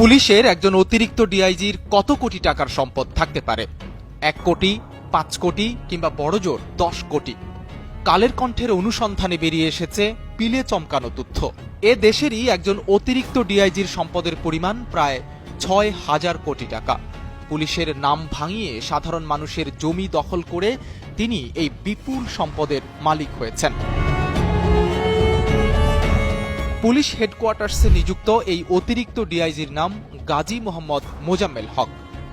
পুলিশের একজন অতিরিক্ত ডিআইজির কত কোটি টাকার সম্পদ থাকতে পারে? 1 কোটি, 5 কোটি কিংবা বড়জোর 10 কোটি? কালের কণ্ঠের অনুসন্ধানে বেরিয়ে এসেছে পিলে চমকানো তথ্য। এ দেশেরই একজন অতিরিক্ত ডিআইজির সম্পদের পরিমাণ প্রায় 6,000 কোটি টাকা। পুলিশের নাম ভাঙিয়ে সাধারণ মানুষের জমি দখল করে তিনি এই বিপুল সম্পদের মালিক হয়েছেন। পুলিশ হেডকোয়ার্টার্সে নিযুক্ত এই অতিরিক্ত ডিআইজির নাম গাজী মোহাম্মদ মোজাম্মেল হক।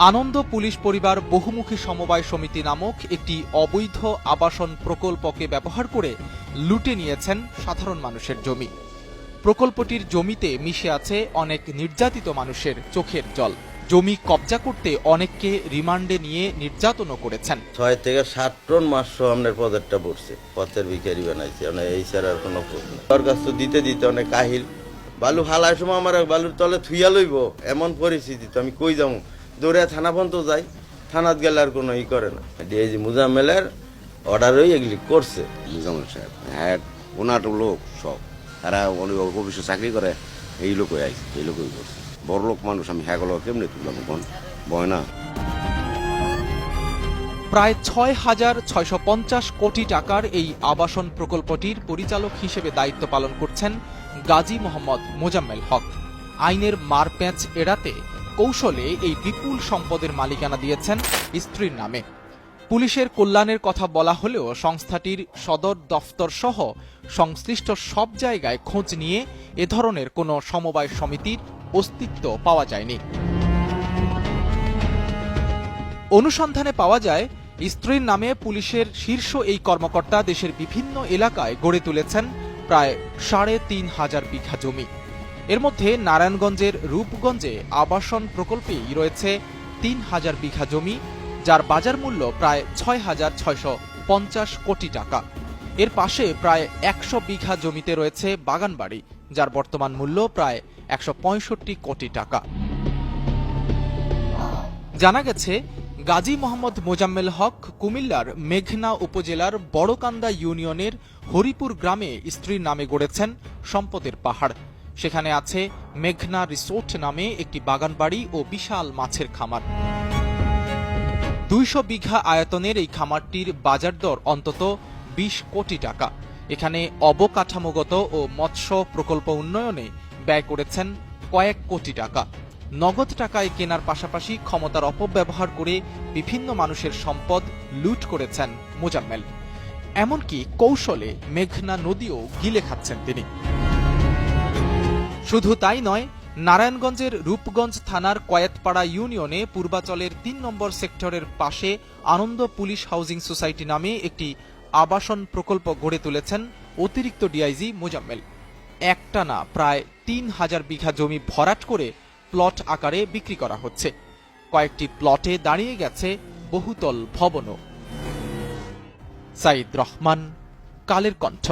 আনন্দ পুলিশ পরিবার বহুমুখী সমবায় সমিতি নামক একটি অবৈধ আবাসন প্রকল্পকে ব্যবহার করে লুটে নিয়েছেন সাধারণ মানুষের জমি। প্রকল্পটির জমিতে মিশে আছে অনেক নির্যাতিত মানুষের চোখের জল। জমি কবজা করতে অনেককে রিমান্ডে নিয়ে নির্যাতনও করেছেন। 6 থেকে 7 টন মাছ আমাদের পথেরটা পড়ছে, পথের ভিখারি বানাইছে। এই ছাড়া আর কোনো পথ নেই। তোর কাছ তো দিতে অনেক কাহিল। বালু হালার সময় আমার বালুর তলে থুইয়া লইব এমন পরিস্থিতি, তো আমি কই যাবো? দৌড়ে থানা পর্যন্ত যাই, থানাত গেলে আর কোনো করে না। ডিআইজি মুজাম্মেলের অর্ডারই এগুলি করছে। মুজাম্মেল সাহেব হ্যাঁ, ওনার লোক সব তারা অফিসে চাকরি করে, এই লোকই আইছে, এই লোকই করছে। বড় লোক মানুষ, আমি হ্যাঁ গেল কেমনি তুললাম কোন বয় না। প্রায় 6,650 কোটি টাকার এই আবাসন প্রকল্পটির পরিচালক হিসেবে দায়িত্ব পালন করছেন গাজী মোহাম্মদ মোজাম্মেল হক। আইনের মারপ্যাঁচ এড়াতে কৌশলে এই বিপুল সম্পদের মালিকানা দিয়েছেন স্ত্রীর নামে। পুলিশের কল্যাণের কথা বলা হলেও সংস্থাটির সদর দফতর সহ সংশ্লিষ্ট সব জায়গায় খোঁজ নিয়ে এ ধরনের কোনো সমবায় সমিতির অস্তিত্ব পাওয়া যায়নি। অনুসন্ধানে পাওয়া যায়, স্ত্রীর নামে পুলিশের শীর্ষ এই কর্মকর্তা দেশের বিভিন্ন এলাকায় গড়ে তুলেছেন প্রায় 3,500 বিঘা জমি। এর মধ্যে নারায়ণগঞ্জের রূপগঞ্জে আবাসন প্রকল্পেই রয়েছে 3,000 বিঘা জমি, যার বাজার মূল্য প্রায় 6,650 কোটি টাকা। এর পাশে প্রায় 100 বিঘা জমিতে রয়েছে বাগানবাড়ি, যার বর্তমান মূল্য প্রায় 165 কোটি টাকা। জানা গেছে, গাজী মোহাম্মদ মোজাম্মেল হক কুমিল্লার মেঘনা উপজেলার বড়কান্দা ইউনিয়নের হরিপুর গ্রামে স্ত্রীর নামে গড়েছেন সম্পদের পাহাড়। সেখানে আছে মেঘনা রিসোর্ট নামে একটি বাগানবাড়ি ও বিশাল মাছের খামার। 200 বিঘা আয়তনের এই খামারটির বাজার দর অন্তত 20 কোটি টাকা। এখানে অবকাঠামোগত ও মৎস্য প্রকল্প উন্নয়নে ব্যয় করেছেন কয়েক কোটি টাকা। নগদ টাকায় কেনার পাশাপাশি ক্ষমতার অপব্যবহার করে বিভিন্ন মানুষের সম্পদ লুট করেছেন মোজাম্মেল। এমনকি কৌশলে মেঘনা নদীও গিলে খাচ্ছেন তিনি। শুধু তাই নয়, নারায়ণগঞ্জের রূপগঞ্জ থানার কয়েতপাড়া ইউনিয়নে পূর্বাচলের 3 নম্বর সেক্টরের পাশে আনন্দ পুলিশ হাউজিং সোসাইটি নামে একটি আবাসন প্রকল্প গড়ে তুলেছেন অতিরিক্ত ডিআইজি মোজাম্মেল। একটানা প্রায় 3,000 বিঘা জমি ভরাট করে প্লট আকারে বিক্রি করা হচ্ছে। কয়েকটি প্লটে দাঁড়িয়ে গেছে বহুতল ভবনও। সাইদ রহমান, কালের কণ্ঠ।